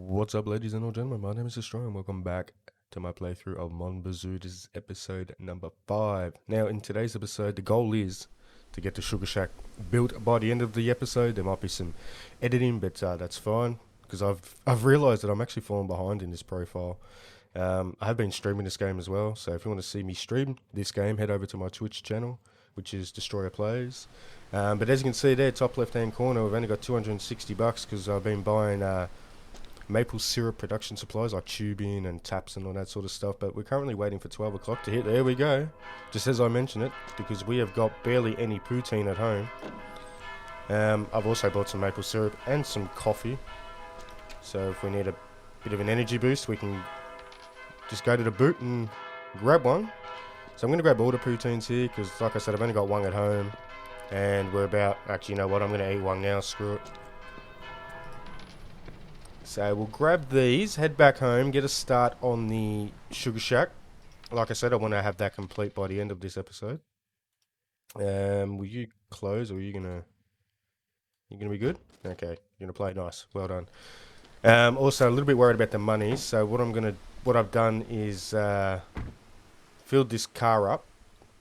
What's up, ladies and gentlemen? My name is Destroy, and welcome back to my playthrough of MON BAZOU. This is episode number 5. Now, in today's episode, the goal is to get the Sugar Shack built by the end of the episode. There might be some editing, but that's fine because I've realised that I'm actually falling behind in this profile. I have been streaming this game as well, so if you want to see me stream this game, head over to my Twitch channel, which is Destroyer Plays. But as you can see there, top left-hand corner, we've only got $260 because I've been buying maple syrup production supplies like tubing and taps and all that sort of stuff, but we're currently waiting for 12 o'clock to hit. There we go, just as I mentioned it, because we have got barely any poutine at home. I've also bought some maple syrup and some coffee, so if we need a bit of an energy boost, we can just go to the boot and grab one. So I'm going to grab all the poutines here because, like I said, I've only got one at home, and we're about, actually, you know what, I'm going to eat one now, screw it. So we'll grab these, head back home, get a start on the Sugar Shack. Like I said, I want to have that complete by the end of this episode. Will you close, or are you gonna be good? Okay, you're gonna play nice. Well done. Also a little bit worried about the money. So what I've done is filled this car up.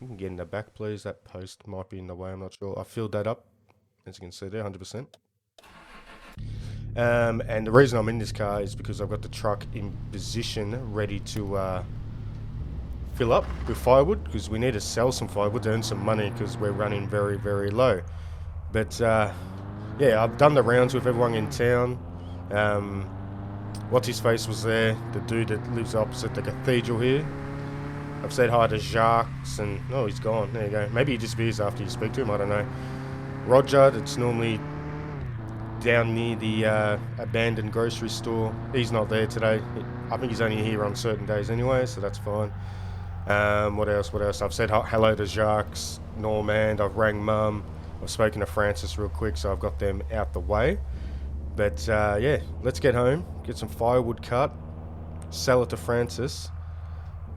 You can get in the back, please. That post might be in the way. I'm not sure. I filled that up, as you can see there, 100%. And the reason I'm in this car is because I've got the truck in position ready to fill up with firewood, because we need to sell some firewood to earn some money because we're running very, very low. But yeah, I've done the rounds with everyone in town. What's his face was there, the dude that lives opposite the cathedral here. I've said hi to Jacques, and oh, he's gone. There you go. Maybe he disappears after you speak to him, I don't know. Roger, that's normally down near the abandoned grocery store. He's not there today. I think he's only here on certain days anyway, so that's fine. What else? I've said hello to Jacques, Normand, I've rang Mum, I've spoken to Francis real quick, so I've got them out the way. But yeah, let's get home, get some firewood cut, sell it to Francis,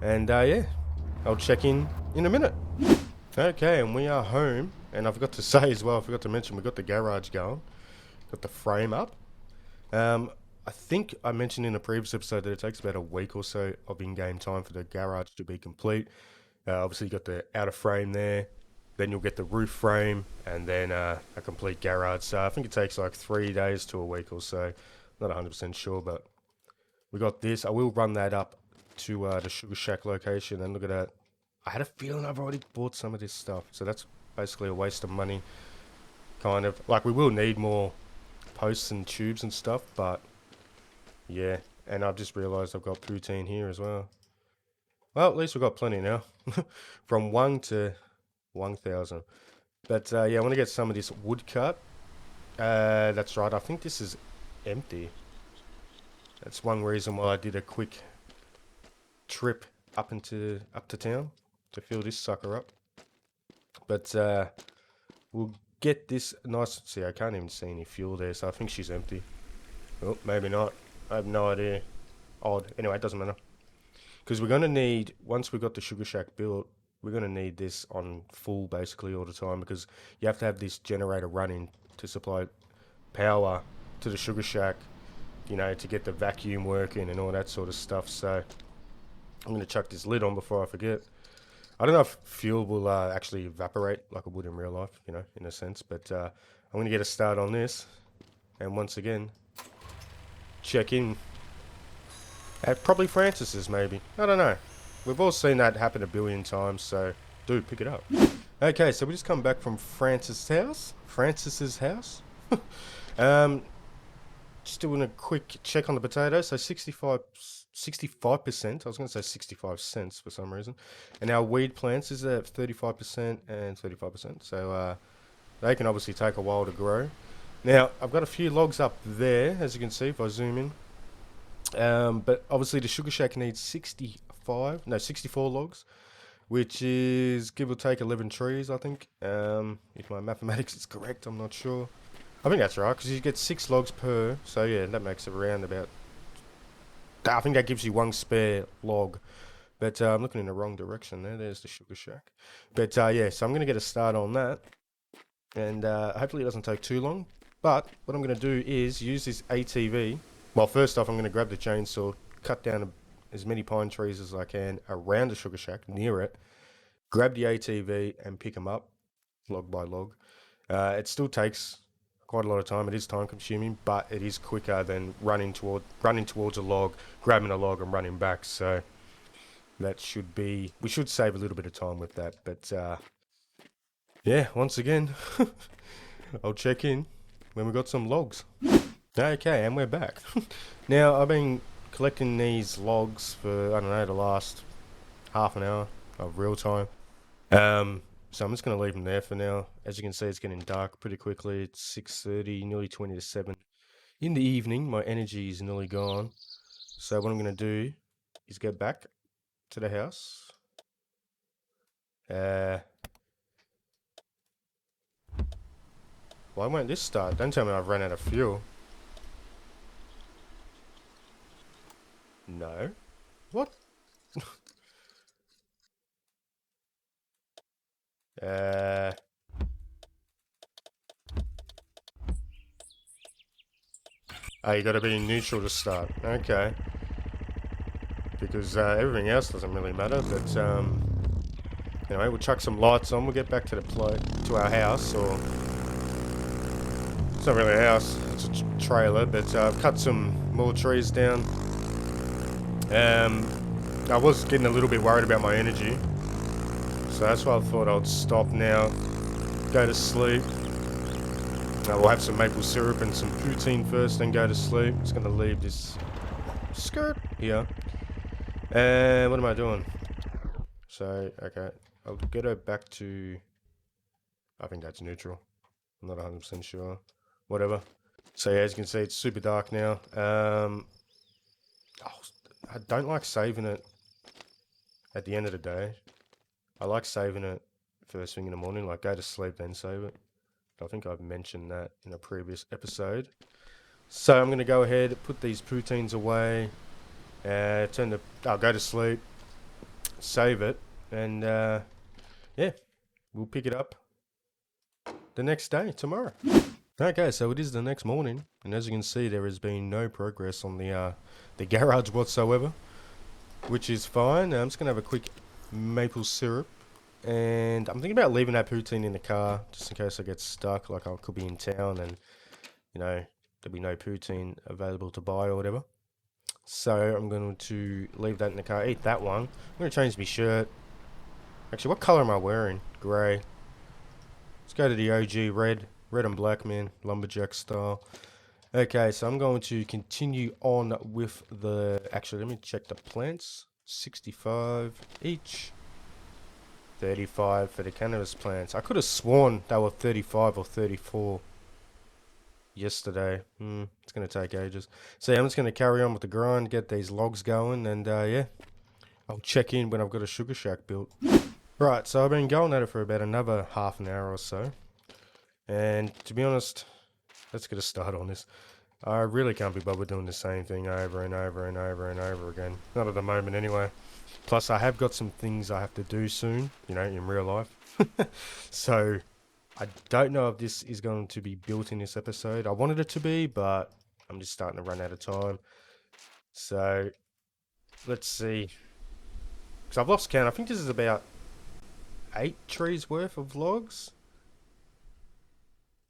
and yeah, I'll check in a minute. Okay, and we are home, and I forgot to say as well, I forgot to mention, we've got the garage going. Got the frame up. I think I mentioned in a previous episode that it takes about a week or so of in-game time for the garage to be complete. Obviously, you got the outer frame there, then you'll get the roof frame, and then a complete garage. So I think it takes like 3 days to a week or so. Not 100% sure, but we got this. I will run that up to the Sugar Shack location, and look at that. I had a feeling I've already bought some of this stuff, so that's basically a waste of money. Kind of like, we will need more posts and tubes and stuff, but yeah. And I've just realized I've got poutine here as well. Well, at least we've got plenty now. From 1 to 1,000. But yeah, I want to get some of this wood cut. That's right, I think this is empty. That's one reason why I did a quick trip up to town to fill this sucker up. But we'll get this nice. See, I can't even see any fuel there, so I think she's empty. Oh, maybe not. I have no idea. Odd. Anyway, it doesn't matter. Because we're going to need, once we've got the Sugar Shack built, we're going to need this on full basically all the time, because you have to have this generator running to supply power to the Sugar Shack, you know, to get the vacuum working and all that sort of stuff. So I'm going to chuck this lid on before I forget. I don't know if fuel will actually evaporate like it would in real life, you know, in a sense. But I'm going to get a start on this. And once again, check in at probably Francis's, maybe. I don't know. We've all seen that happen a billion times, so do pick it up. Okay, so we just come back from Francis's house. Just doing a quick check on the potatoes. So 65%. I was going to say 65 cents for some reason. And our weed plants is at 35% and 35%. So they can obviously take a while to grow. Now, I've got a few logs up there, as you can see if I zoom in. But obviously the Sugar Shack needs 64 logs, which is give or take 11 trees, I think. If my mathematics is correct, I'm not sure. I think that's right, because you get 6 logs per. So yeah, that makes it around about, I think that gives you 1 spare log. But I'm looking in the wrong direction there. There's the Sugar Shack. But yeah, so I'm going to get a start on that. And hopefully it doesn't take too long. But what I'm going to do is use this ATV Well, first off, I'm going to grab the chainsaw, cut down as many pine trees as I can around the sugar shack, near it, grab the ATV and pick them up, log by log. It still takes quite a lot of time. It is time consuming, but it is quicker than running towards a log, grabbing a log and running back. So that should be, we should save a little bit of time with that. But yeah, once again, I'll check in when we got some logs. Okay, and we're back. Now, I've been collecting these logs for, I don't know, the last half an hour of real time. So I'm just going to leave them there for now. As you can see, it's getting dark pretty quickly. It's 6:30, nearly 20 to 7 in the evening. My energy is nearly gone. So what I'm going to do is get back to the house. Why won't this start? Don't tell me I've run out of fuel. No. What? Oh, you gotta be in neutral to start. Okay. Because everything else doesn't really matter, but anyway, we'll chuck some lights on, we'll get back to to our house, or it's not really a house, it's a trailer, but I've cut some more trees down. I was getting a little bit worried about my energy, so that's why I thought I'd stop now, go to sleep. We'll have some maple syrup and some poutine first, then go to sleep. Just gonna leave this skirt here. And what am I doing? So, okay, I'll get her back to, I think that's neutral. I'm not 100% sure. Whatever. So yeah, as you can see, it's super dark now. I don't like saving it at the end of the day. I like saving it first thing in the morning, like go to sleep then save it. I think I've mentioned that in a previous episode. So I'm going to go ahead, put these poutines away, I'll go to sleep, save it, and yeah, we'll pick it up the next day, tomorrow. Okay, so it is the next morning, and as you can see, there has been no progress on the garage whatsoever, which is fine. I'm just going to have a quick maple syrup. And I'm thinking about leaving that poutine in the car, just in case I get stuck, like I could be in town and, you know, there'll be no poutine available to buy or whatever. So I'm going to leave that in the car, eat that one. I'm going to change my shirt. Actually, what colour am I wearing? Grey. Let's go to the OG red and black, man, lumberjack style. Okay, so I'm going to continue on with actually, let me check the plants. 65 each. 35 for the cannabis plants. I could have sworn they were 35 or 34 yesterday. It's going to take ages. So yeah, I'm just going to carry on with the grind, get these logs going, and yeah, I'll check in when I've got a sugar shack built. Right, so I've been going at it for about another half an hour or so. And to be honest, let's get a start on this. I really can't be bothered doing the same thing over and over and over and over again. Not at the moment anyway. Plus, I have got some things I have to do soon, you know, in real life. So, I don't know if this is going to be built in this episode. I wanted it to be, but I'm just starting to run out of time. So, let's see. Because I've lost count. I think this is about 8 trees worth of logs.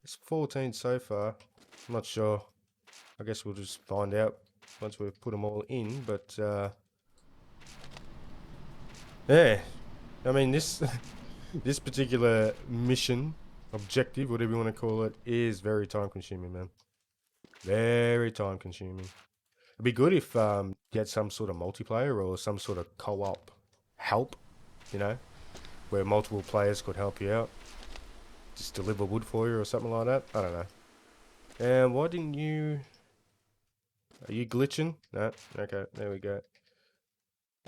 It's 14 so far. I'm not sure. I guess we'll just find out once we've put them all in, but yeah, I mean this this particular mission, objective, whatever you want to call it, is very time consuming, man. Very time consuming. It'd be good if get some sort of multiplayer or some sort of co-op help, you know, where multiple players could help you out. Just deliver wood for you or something like that. I don't know. And why didn't you... Are you glitching? No. Okay, there we go.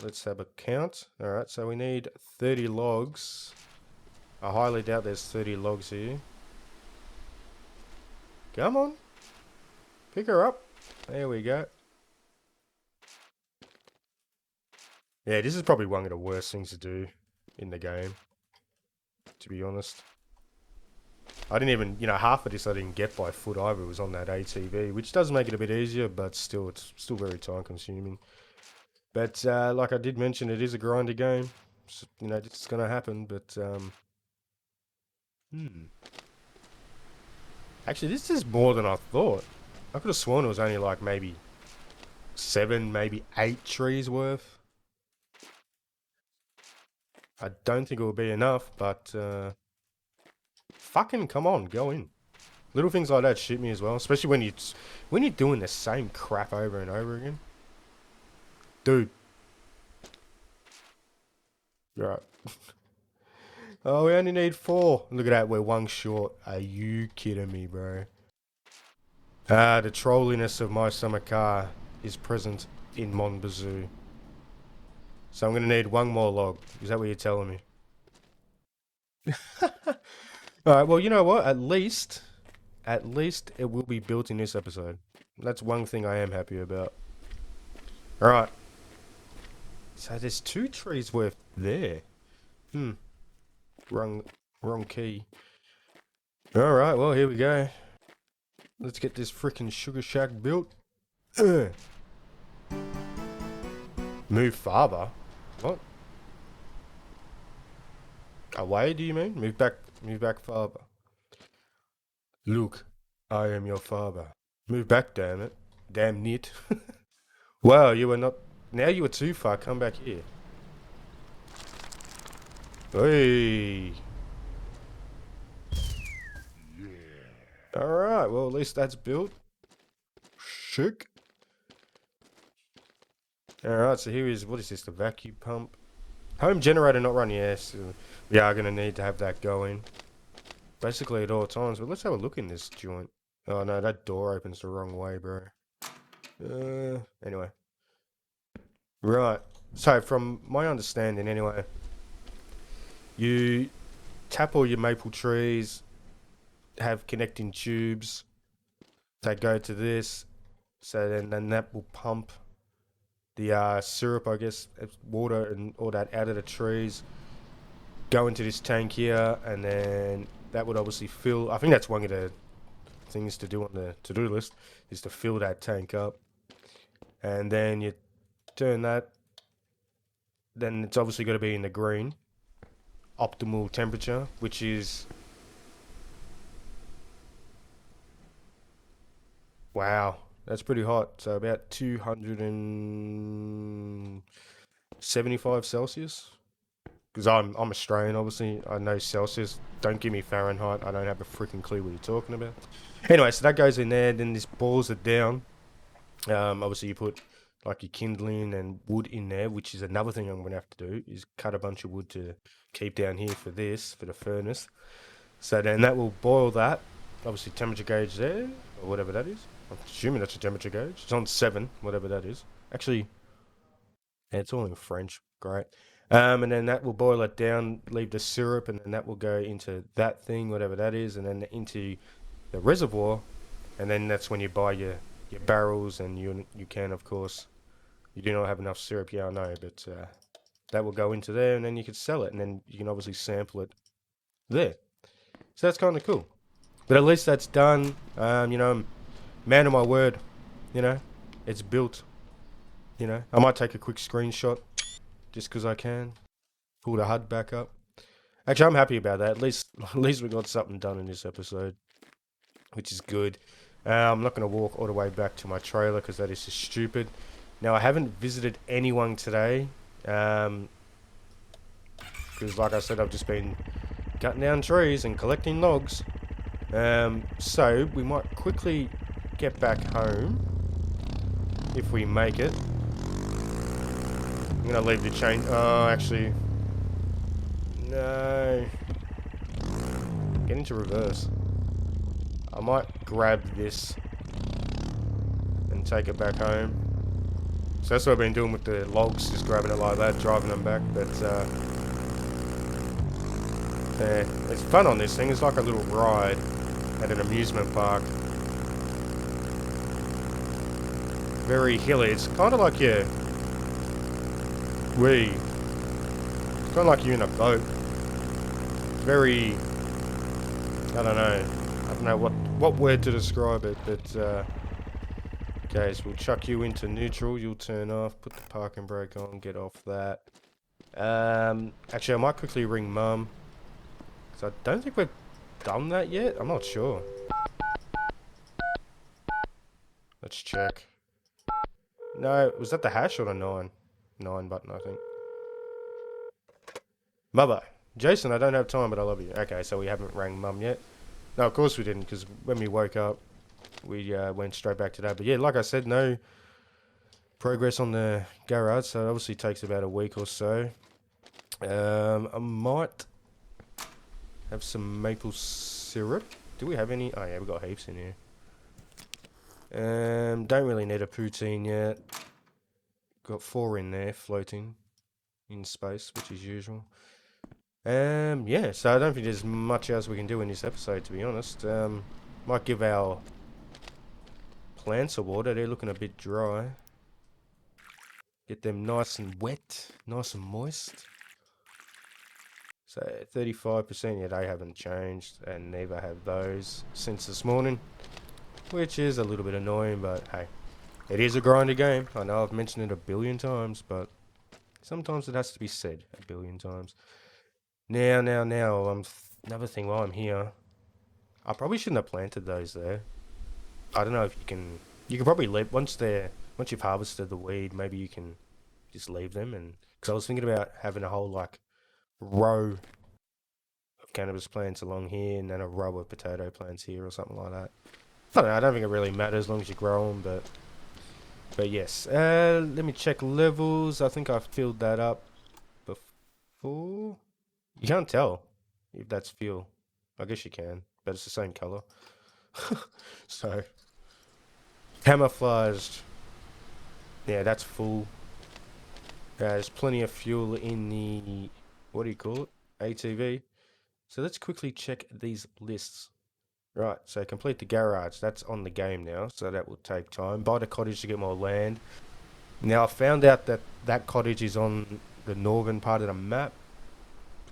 Let's have a count. Alright, so we need 30 logs. I highly doubt there's 30 logs here. Come on. Pick her up. There we go. Yeah, this is probably one of the worst things to do in the game, to be honest. I didn't even, half of this I didn't get by foot either. It was on that ATV, which does make it a bit easier, but still, it's still very time consuming. But like I did mention, it is a grindy game. So, it's going to happen, but... Actually, this is more than I thought. I could have sworn it was only like maybe 7, maybe 8 trees worth. I don't think it will be enough, but fucking come on, go in. Little things like that shoot me as well, especially when you're doing the same crap over and over again. Dude. Right. Oh, we only need 4. Look at that, we're 1 short. Are you kidding me, bro? The trolliness of my summer car is present in MON BAZOU. So I'm going to need 1 more log. Is that what you're telling me? Alright, well, you know what? At least it will be built in this episode. That's one thing I am happy about. Alright. So there's 2 trees worth there. Wrong key. Alright, well, here we go. Let's get this freaking sugar shack built. Move farther? What? Away, do you mean? Move back farther. Look, I am your father. Move back, damn it. Damn nit. Wow, you were not... Now you were too far, come back here. Hey. Alright, well at least that's built. Sick. Alright, so here is, what is this, the vacuum pump? Home generator not running, yes. We are going to need to have that going. Basically at all times, but let's have a look in this joint. Oh no, that door opens the wrong way, bro. Anyway. Right, so from my understanding anyway, you tap all your maple trees, have connecting tubes, they go to this, so then that will pump the syrup, I guess, water and all that out of the trees, go into this tank here, and then that would obviously fill. I think that's one of the things to do on the to-do list, is to fill that tank up. And then you turn that, then it's obviously got to be in the green, optimal temperature, which is... Wow, that's pretty hot. So about 275 Celsius. Because I'm Australian, obviously. I know Celsius. Don't give me Fahrenheit. I don't have a freaking clue what you're talking about. Anyway, so that goes in there. Then this boils it down. Obviously, you put like your kindling and wood in there, which is another thing I'm going to have to do, is cut a bunch of wood to keep down here for this, for the furnace. So then that will boil that. Obviously, temperature gauge there, or whatever that is. I'm assuming that's a temperature gauge. It's on 7, whatever that is. Actually, yeah, it's all in French. Great. And then that will boil it down, leave the syrup, and then that will go into that thing, whatever that is, and then into the reservoir. And then that's when you buy your barrels, and you can, of course, you do not have enough syrup, yeah, I know, but that will go into there, and then you can sell it, and then you can obviously sample it there. So that's kind of cool. But at least that's done. I'm man of my word, it's built. I might take a quick screenshot just because I can. Pull the HUD back up. Actually, I'm happy about that. At least we got something done in this episode, which is good. I'm not going to walk all the way back to my trailer because that is just stupid. Now, I haven't visited anyone today because, like I said, I've just been cutting down trees and collecting logs. So we might quickly get back home if we make it. I'm gonna leave the chain. Oh, actually, no. Get into reverse. I might grab this and take it back home. So that's what I've been doing with the logs, just grabbing it like that, driving them back. But yeah, it's fun on this thing. It's like a little ride at an amusement park. Very hilly. It's kind of like it's kind of like you're in a boat. Very I don't know. I don't know what word to describe it, but okay, so we'll chuck you into neutral. You'll turn off. Put the parking brake on. Get off that. Actually, I might quickly ring Mum. So I don't think we've done that yet. I'm not sure. Let's check. No, was that the hash or the 9? 9 button, I think. Mother. Jason, I don't have time, but I love you. Okay, so we haven't rang Mum yet. No, of course we didn't, because when we woke up, we went straight back to that. But yeah, like I said, no progress on the garage, so it obviously takes about a week or so. I might have some maple syrup. Do we have any? Oh yeah, we've got heaps in here. Don't really need a poutine yet. Got 4 in there floating in space, which is usual. Yeah, so I don't think there's much else we can do in this episode, to be honest. Might give our plants a water. They're looking a bit dry. Get them nice and wet, nice and moist. So 35%, yeah, they haven't changed, and neither have those since this morning, which is a little bit annoying, but hey, it is a grinder game. I know I've mentioned it a billion times, but sometimes it has to be said a billion times. Now, another thing while I'm here, I probably shouldn't have planted those there. I don't know if you can probably leave, once you've harvested the weed, maybe you can just leave them, and, because I was thinking about having a whole, like, row of cannabis plants along here, and then a row of potato plants here, or something like that. I don't know, I don't think it really matters as long as you grow them, but yes. Let me check levels. I think I've filled that up before. You can't tell if that's fuel. I guess you can, but it's the same color. So, camouflaged. Yeah, that's full. There's plenty of fuel in the, what do you call it? ATV. So let's quickly check these lists. Right, so complete the garage. That's on the game now, so that will take time. Buy the cottage to get more land. Now, I found out that that cottage is on the northern part of the map.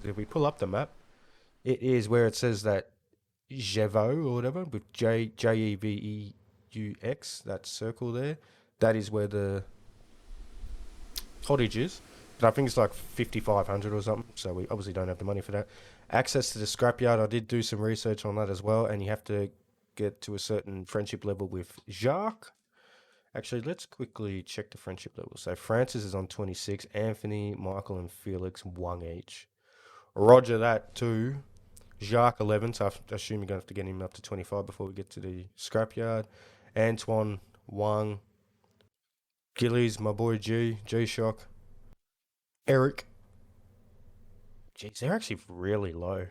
If we pull up the map, it is where it says that Jevo or whatever, with Jeveux, that circle there. That is where the cottage is. But I think it's like 5,500 or something, so we obviously don't have the money for that. Access to the scrapyard, I did do some research on that as well, and you have to get to a certain friendship level with Jacques. Actually, let's quickly check the friendship level. So Francis is on 26, Anthony, Michael, and Felix 1 each. Roger that too. Jacques 11, so I assume you're going to have to get him up to 25 before we get to the scrapyard. Antoine 1. Gillies, my boy G-Shock. Eric. Jeez, they're actually really low.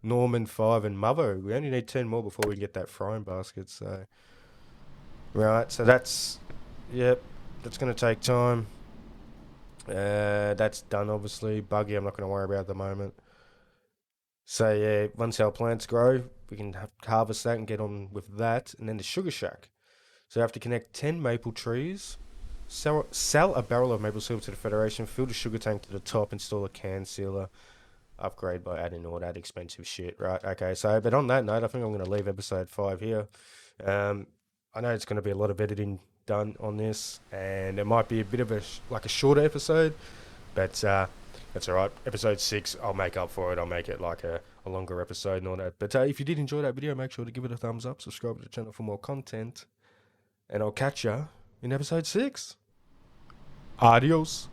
Norman 5 and Mother. We only need 10 more before we get that frying basket, so. Right, so that's, yep, that's going to take time. That's done, obviously. Buggy, I'm not going to worry about at the moment. So, yeah, once our plants grow, we can harvest that and get on with that. And then the sugar shack. So, you have to connect 10 maple trees, sell a barrel of maple syrup to the Federation, fill the sugar tank to the top, install a can sealer, upgrade by adding all that expensive shit, right? Okay, so, but on that note, I think I'm going to leave episode 5 here. I know it's going to be a lot of editing done on this, and it might be a bit of a shorter episode, but that's all right. Episode 6, I'll make up for it. I'll make it like a longer episode and all that. But if you did enjoy that video, make sure to give it a thumbs up, subscribe to the channel for more content, and I'll catch ya in episode 6. Adios.